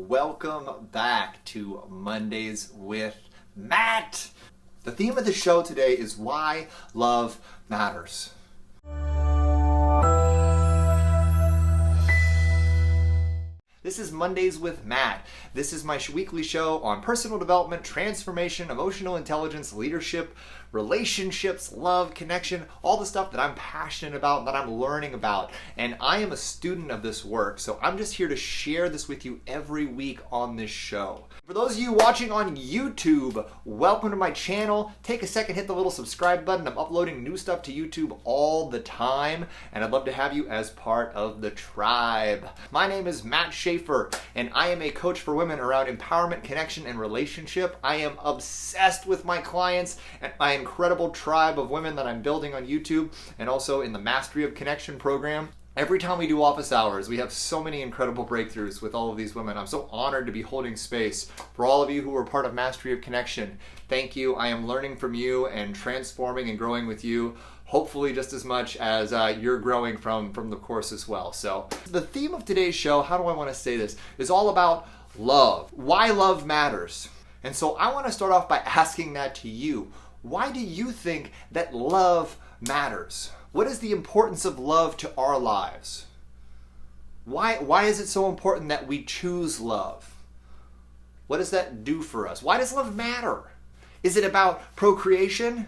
welcome back to Mondays with Matt. The theme of the show today is why love matters. This is Mondays with Matt. This is my weekly show on personal development, transformation, emotional intelligence, leadership, relationships, love, connection, all the stuff that I'm passionate about, that I'm learning about. And I am a student of this work, so I'm just here to share this with you every week on this show. For those of you watching on YouTube, welcome to my channel. Take a second, hit the little subscribe button. I'm uploading new stuff to YouTube all the time, and I'd love to have you as part of the tribe. My name is Matt Schaefer, and I am a coach for women around empowerment, connection, and relationship. I am obsessed with my clients and my incredible tribe of women that I'm building on YouTube and also in the Mastery of Connection program. Every time we do office hours, we have so many incredible breakthroughs with all of these women. I'm so honored to be holding space for all of you who are part of Mastery of Connection. Thank you. I am learning from you and transforming and growing with you, hopefully just as much as you're growing from the course as well. So the theme of today's show, how do I want to say this, is all about love. Why love matters. And so I want to start off by asking that to you. Why do you think that love matters? What is the importance of love to our lives? Why is it so important that we choose love? What does that do for us? Why does love matter? Is it about procreation?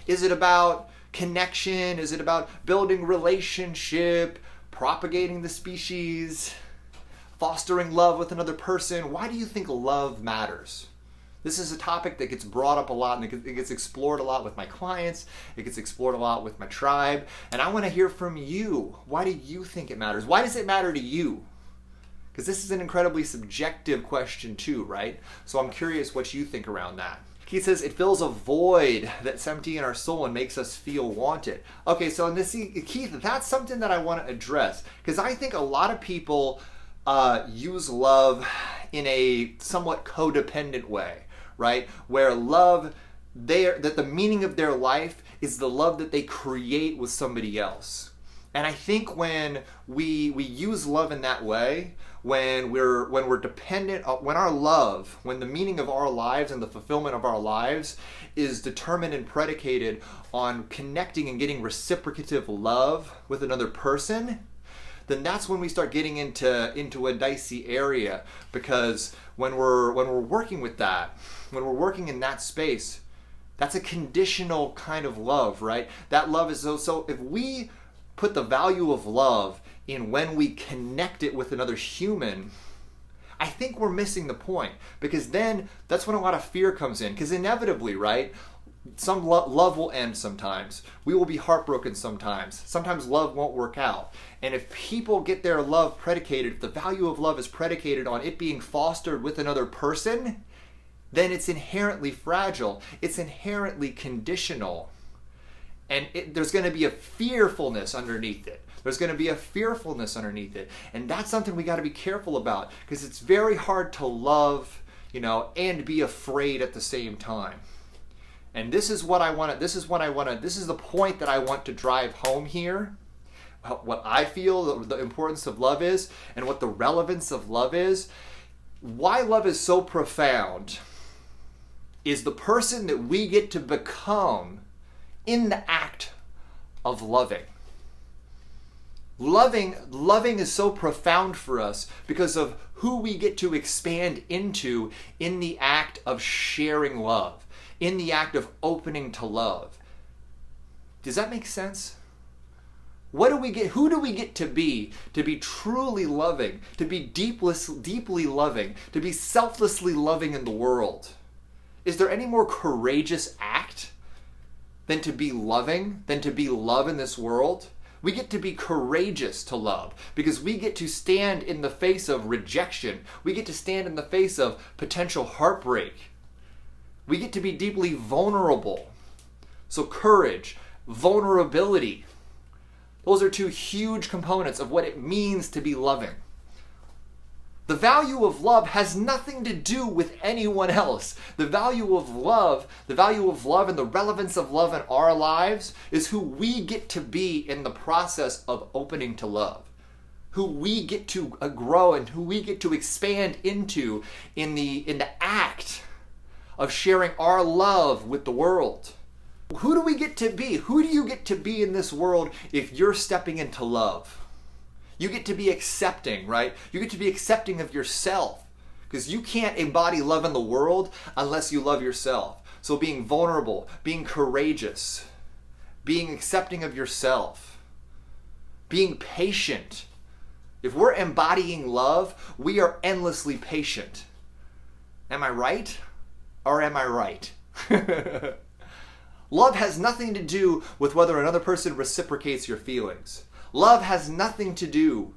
Is it about connection? Is it about building relationship, propagating the species, fostering love with another person? Why do you think love matters? This is a topic that gets brought up a lot and it gets explored a lot with my clients. It gets explored a lot with my tribe. And I want to hear from you. Why do you think it matters? Why does it matter to you? Because this is an incredibly subjective question too, right? So I'm curious what you think around that. Keith says, it fills a void that's empty in our soul and makes us feel wanted. Okay, so in this, Keith, that's something that I want to address. Because I think a lot of people use love in a somewhat codependent way. Right? Where love, that the meaning of their life is the love that they create with somebody else. And I think when we use love in that way, when we're dependent, when the meaning of our lives and the fulfillment of our lives is determined and predicated on connecting and getting reciprocative love with another person, then that's when we start getting into a dicey area. Because when we're working with that, when we're working in that space, that's a conditional kind of love, right? That love is so if we put the value of love in when we connect it with another human, I think we're missing the point. Because then that's when a lot of fear comes in. Because inevitably, right, some love will end sometimes. We will be heartbroken sometimes. Sometimes love won't work out. And if people get their love predicated, if the value of love is predicated on it being fostered with another person, then it's inherently fragile. It's inherently conditional. And there's going to be a fearfulness underneath it. There's going to be a fearfulness underneath it. And that's something we got to be careful about, because it's very hard to love, and be afraid at the same time. And this is the point that I want to drive home here. What I feel the importance of love is, and what the relevance of love is. Why love is so profound is the person that we get to become in the act of loving. Loving is so profound for us because of who we get to expand into in the act of sharing love, in the act of opening to love. Does that make sense? What do we get? Who do we get to be truly loving, to be deeply loving, to be selflessly loving in the world? Is there any more courageous act than to be loving, than to be love in this world? We get to be courageous to love because we get to stand in the face of rejection. We get to stand in the face of potential heartbreak. We get to be deeply vulnerable. So courage, vulnerability, those are two huge components of what it means to be loving. The value of love has nothing to do with anyone else. The value of love and the relevance of love in our lives is who we get to be in the process of opening to love. who we get to grow and who we get to expand into in the act of sharing our love with the world. Who do we get to be? Who do you get to be in this world if you're stepping into love? You get to be accepting, right? You get to be accepting of yourself, because you can't embody love in the world unless you love yourself. So being vulnerable, being courageous, being accepting of yourself, being patient. If we're embodying love, we are endlessly patient. Am I right? Or am I right? Love has nothing to do with whether another person reciprocates your feelings. Love has nothing to do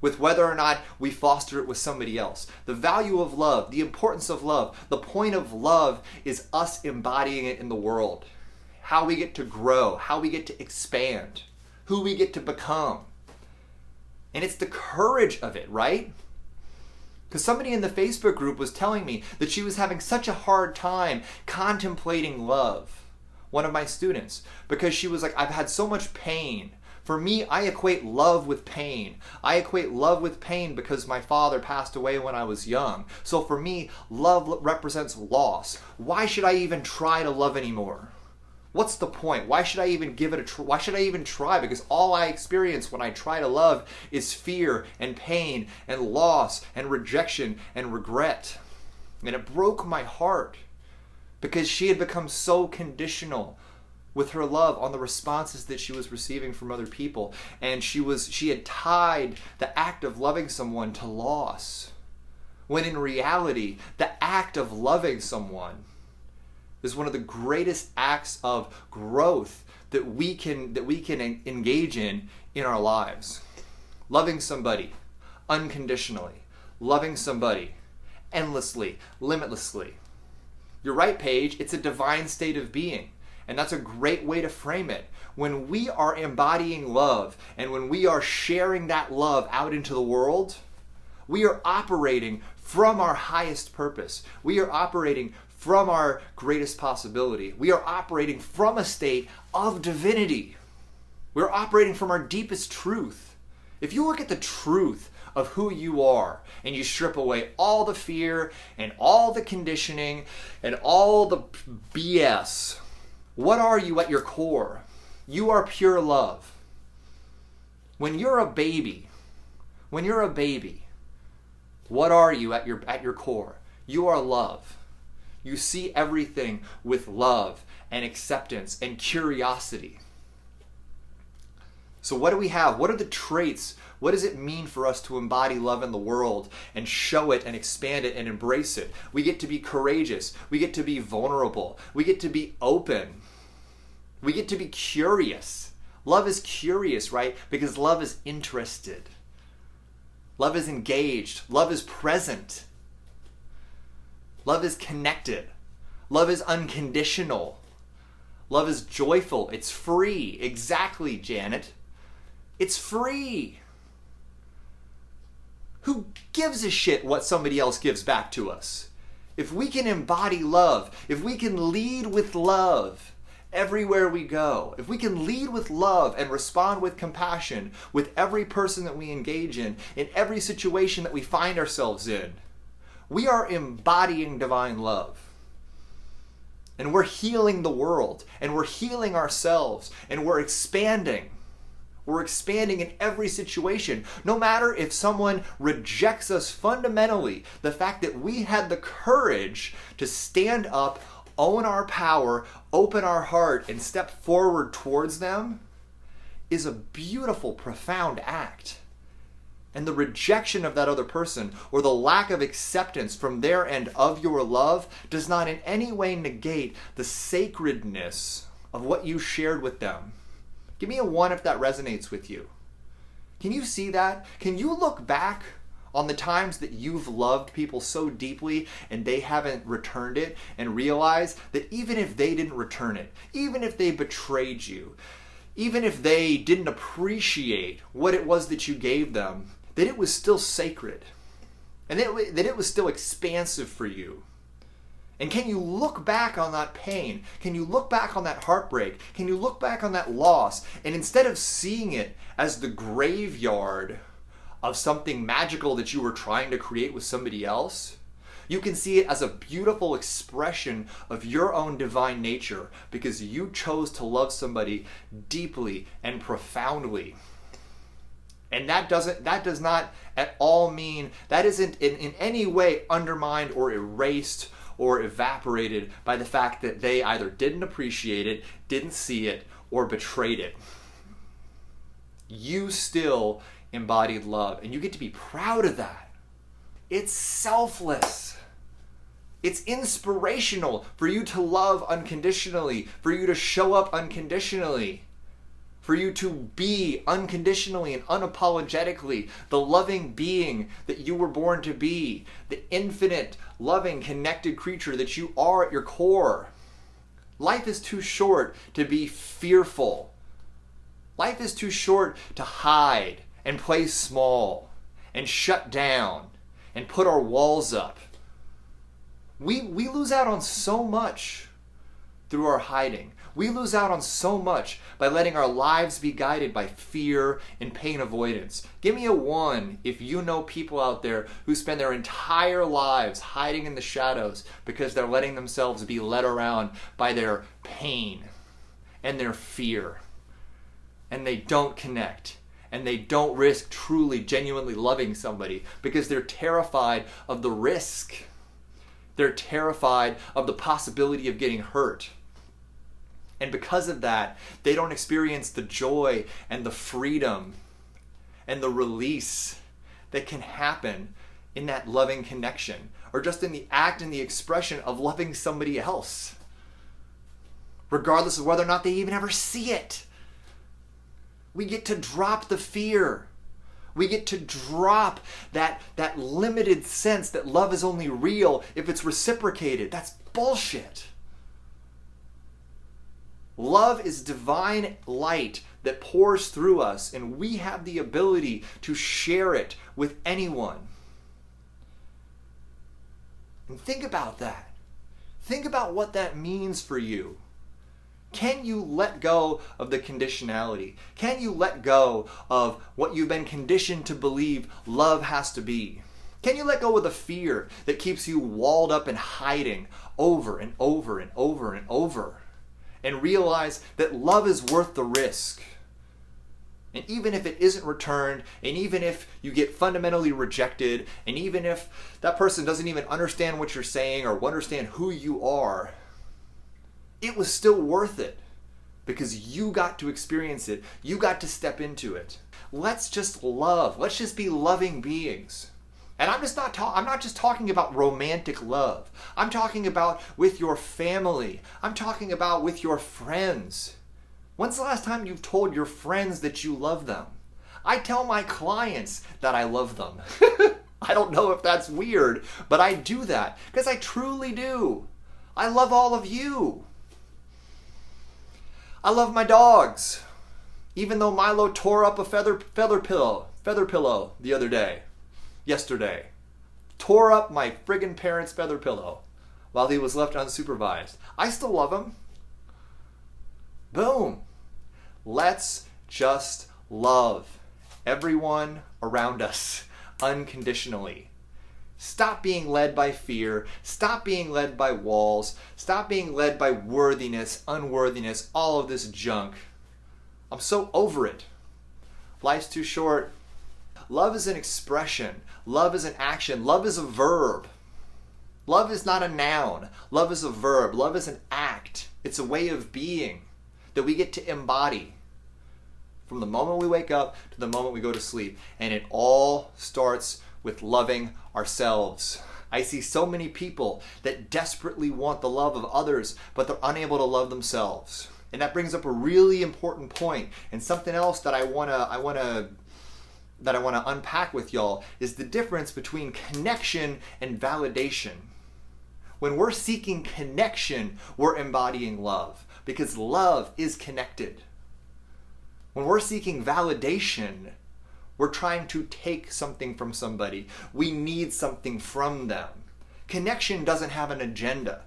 with whether or not we foster it with somebody else. The value of love, the importance of love, the point of love is us embodying it in the world. How we get to grow, how we get to expand, who we get to become. And it's the courage of it, right? Because somebody in the Facebook group was telling me that she was having such a hard time contemplating love. One of my students, because she was like, I've had so much pain. For me, I equate love with pain. I equate love with pain because my father passed away when I was young. So for me, love represents loss. Why should I even try to love anymore? What's the point? Why should I even give it a try? Why should I even try? Because all I experience when I try to love is fear and pain and loss and rejection and regret. And it broke my heart because she had become so conditional with her love on the responses that she was receiving from other people. And she had tied the act of loving someone to loss. When in reality, the act of loving someone is one of the greatest acts of growth that we can engage in our lives. Loving somebody unconditionally, loving somebody endlessly, limitlessly. You're right, Paige, it's a divine state of being. And that's a great way to frame it. When we are embodying love and when we are sharing that love out into the world, we are operating from our highest purpose. We are operating from our greatest possibility. We are operating from a state of divinity. We're operating from our deepest truth. If you look at the truth of who you are and you strip away all the fear and all the conditioning and all the BS, what are you at your core? You are pure love. When you're a baby, what are you at your core? You are love. You see everything with love and acceptance and curiosity. So what do we have? What are the traits? What does it mean for us to embody love in the world and show it and expand it and embrace it? We get to be courageous. We get to be vulnerable. We get to be open. We get to be curious. Love is curious, right? Because love is interested. Love is engaged. Love is present. Love is connected. Love is unconditional. Love is joyful. It's free. Exactly, Janet. It's free. Who gives a shit what somebody else gives back to us? If we can embody love, if we can lead with love everywhere we go, if we can lead with love and respond with compassion with every person that we engage in every situation that we find ourselves in, we are embodying divine love. And we're healing the world, and we're healing ourselves, and we're expanding. We're expanding in every situation. No matter if someone rejects us fundamentally, the fact that we had the courage to stand up, own our power, open our heart, and step forward towards them is a beautiful, profound act. And the rejection of that other person or the lack of acceptance from their end of your love does not in any way negate the sacredness of what you shared with them. Give me a 1 if that resonates with you. Can you see that? Can you look back on the times that you've loved people so deeply and they haven't returned it and realize that even if they didn't return it, even if they betrayed you, even if they didn't appreciate what it was that you gave them, that it was still sacred and that it was still expansive for you? And can you look back on that pain? Can you look back on that heartbreak? Can you look back on that loss? And instead of seeing it as the graveyard of something magical that you were trying to create with somebody else. You can see it as a beautiful expression of your own divine nature because you chose to love somebody deeply and profoundly. And that does not at all mean, that isn't in any way undermined or erased or evaporated by the fact that they either didn't appreciate it, didn't see it, or betrayed it. You still embodied love, and you get to be proud of that. It's selfless. It's inspirational for you to love unconditionally, for you to show up unconditionally, for you to be unconditionally and unapologetically the loving being that you were born to be, the infinite, loving, connected creature that you are at your core. Life is too short to be fearful. Life is too short to hide and play small and shut down and put our walls up. We lose out on so much through our hiding. We lose out on so much by letting our lives be guided by fear and pain avoidance. Give me a 1 if you know people out there who spend their entire lives hiding in the shadows because they're letting themselves be led around by their pain and their fear. And they don't connect. And they don't risk truly, genuinely loving somebody because they're terrified of the risk. They're terrified of the possibility of getting hurt. And because of that, they don't experience the joy and the freedom and the release that can happen in that loving connection, or just in the act and the expression of loving somebody else, regardless of whether or not they even ever see it. We get to drop the fear. We get to drop that limited sense that love is only real if it's reciprocated. That's bullshit. Love is divine light that pours through us, and we have the ability to share it with anyone. And think about that. Think about what that means for you. Can you let go of the conditionality? Can you let go of what you've been conditioned to believe love has to be? Can you let go of the fear that keeps you walled up and hiding over and over and over and over? And realize that love is worth the risk. And even if it isn't returned, and even if you get fundamentally rejected, and even if that person doesn't even understand what you're saying or understand who you are, it was still worth it because you got to experience it. You got to step into it. Let's just love. Let's just be loving beings. And I'm not just talking about romantic love. I'm talking about with your family. I'm talking about with your friends. When's the last time you've told your friends that you love them? I tell my clients that I love them. I don't know if that's weird, but I do that because I truly do. I love all of you. I love my dogs, even though Milo tore up a feather pillow the other day. Yesterday. Tore up my friggin' parents' feather pillow while he was left unsupervised. I still love him. Boom. Let's just love everyone around us unconditionally. Stop being led by fear. Stop being led by walls. Stop being led by worthiness, unworthiness, all of this junk. I'm so over it. Life's too short. Love is an expression. Love is an action. Love is a verb. Love is not a noun. Love is a verb. Love is an act. It's a way of being that we get to embody from the moment we wake up to the moment we go to sleep. And it all starts with loving ourselves. I see so many people that desperately want the love of others, but they're unable to love themselves. And that brings up a really important point, and something else that I want to unpack with y'all is the difference between connection and validation. When we're seeking connection, we're embodying love because love is connected. When we're seeking validation, we're trying to take something from somebody. We need something from them. Connection doesn't have an agenda.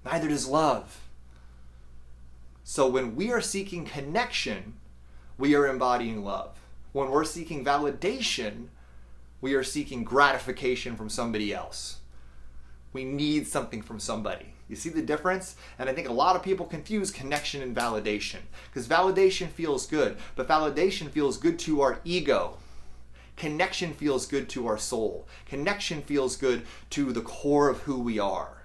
Neither does love. So when we are seeking connection, we are embodying love. When we're seeking validation, we are seeking gratification from somebody else. We need something from somebody. You see the difference? And I think a lot of people confuse connection and validation, because validation feels good, but validation feels good to our ego. Connection feels good to our soul. Connection feels good to the core of who we are.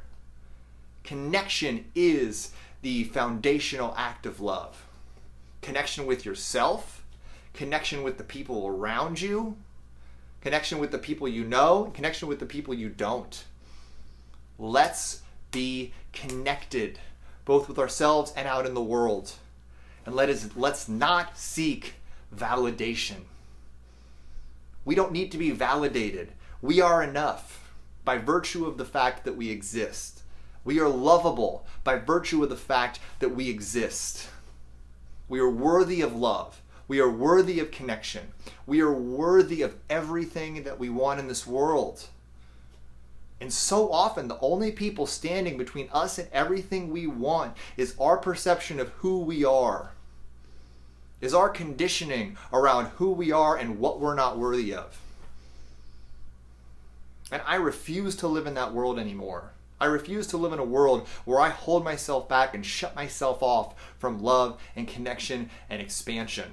Connection is the foundational act of love. Connection with yourself, connection with the people around you, connection with the people you know, connection with the people you don't. Let's be connected, both with ourselves and out in the world. And let's not seek validation. We don't need to be validated. We are enough by virtue of the fact that we exist. We are lovable by virtue of the fact that we exist. We are worthy of love. We are worthy of connection. We are worthy of everything that we want in this world. And so often, the only people standing between us and everything we want is our perception of who we are, is our conditioning around who we are and what we're not worthy of. And I refuse to live in that world anymore. I refuse to live in a world where I hold myself back and shut myself off from love and connection and expansion.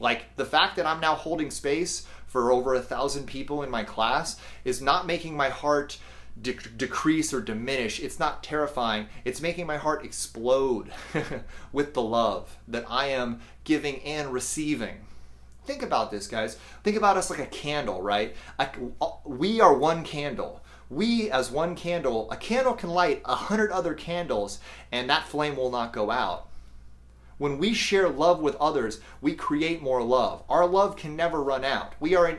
Like, the fact that I'm now holding space for over 1,000 people in my class is not making my heart decrease or diminish. It's not terrifying. It's making my heart explode with the love that I am giving and receiving. Think about this, guys. Think about us like a candle, right? We are one candle. We, as one candle, a candle can light 100 other candles and that flame will not go out. When we share love with others, we create more love. Our love can never run out. We have an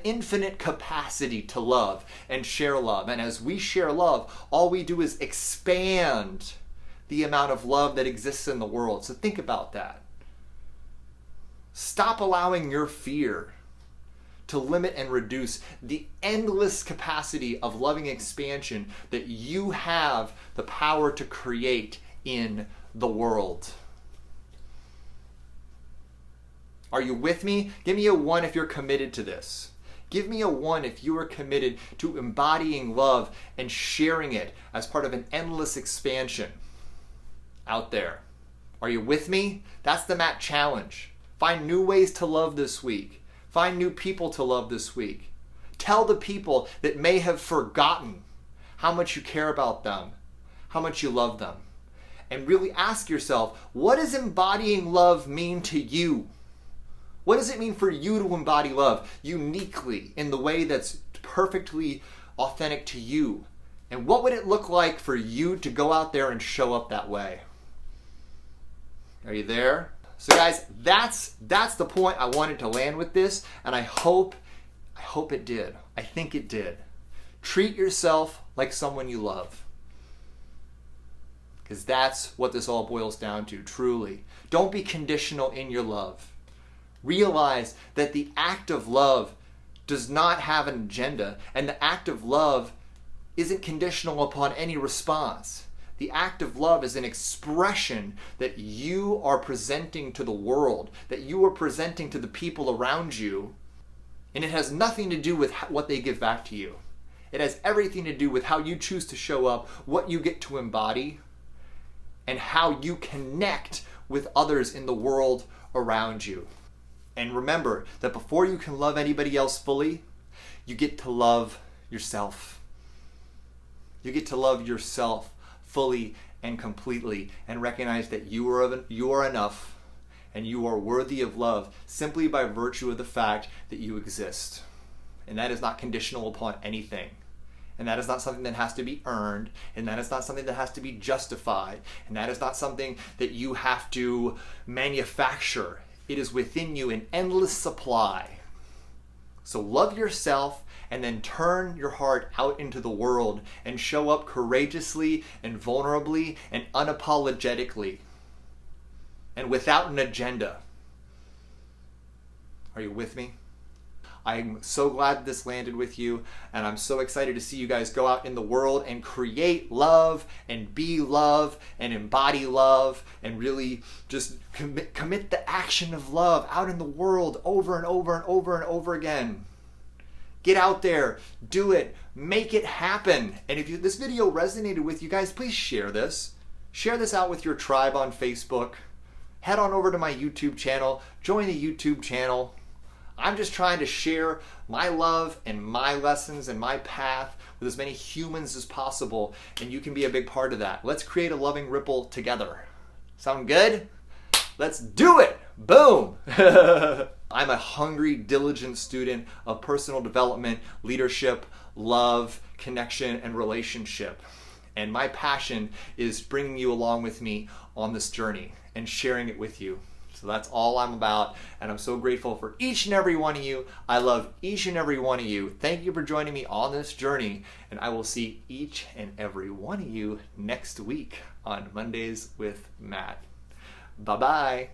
infinite capacity to love and share love. And as we share love, all we do is expand the amount of love that exists in the world. So think about that. Stop allowing your fear to limit and reduce the endless capacity of loving expansion that you have the power to create in the world. Are you with me? Give me a 1 if you're committed to this. Give me a 1 if you are committed to embodying love and sharing it as part of an endless expansion out there. Are you with me? That's the Matt Challenge. Find new ways to love this week. Find new people to love this week. Tell the people that may have forgotten how much you care about them, how much you love them. And really ask yourself, what does embodying love mean to you? What does it mean for you to embody love uniquely in the way that's perfectly authentic to you? And what would it look like for you to go out there and show up that way? Are you there? So guys, that's the point I wanted to land with this, and I hope it did. I think it did. Treat yourself like someone you love. Because that's what this all boils down to, truly. Don't be conditional in your love. Realize that the act of love does not have an agenda, and the act of love isn't conditional upon any response. The act of love is an expression that you are presenting to the world, that you are presenting to the people around you, and it has nothing to do with what they give back to you. It has everything to do with how you choose to show up, what you get to embody, and how you connect with others in the world around you. And remember that before you can love anybody else fully, you get to love yourself. You get to love yourself fully and completely, and recognize that you are enough and you are worthy of love simply by virtue of the fact that you exist. And that is not conditional upon anything. And that is not something that has to be earned, and that is not something that has to be justified, and that is not something that you have to manufacture. It is within you in endless supply. So love yourself, and then turn your heart out into the world and show up courageously and vulnerably and unapologetically and without an agenda. Are you with me? I'm so glad this landed with you, and I'm so excited to see you guys go out in the world and create love and be love and embody love and really just commit the action of love out in the world over and over and over and over again. Get out there, do it, make it happen. And if this video resonated with you guys, please share this. Share this out with your tribe on Facebook. Head on over to my YouTube channel, join the YouTube channel. I'm just trying to share my love and my lessons and my path with as many humans as possible, and you can be a big part of that. Let's create a loving ripple together. Sound good? Let's do it! Boom! I'm a hungry, diligent student of personal development, leadership, love, connection, and relationship. And my passion is bringing you along with me on this journey and sharing it with you. So that's all I'm about, and I'm so grateful for each and every one of you. I love each and every one of you. Thank you for joining me on this journey, and I will see each and every one of you next week on Mondays with Matt. Bye-bye.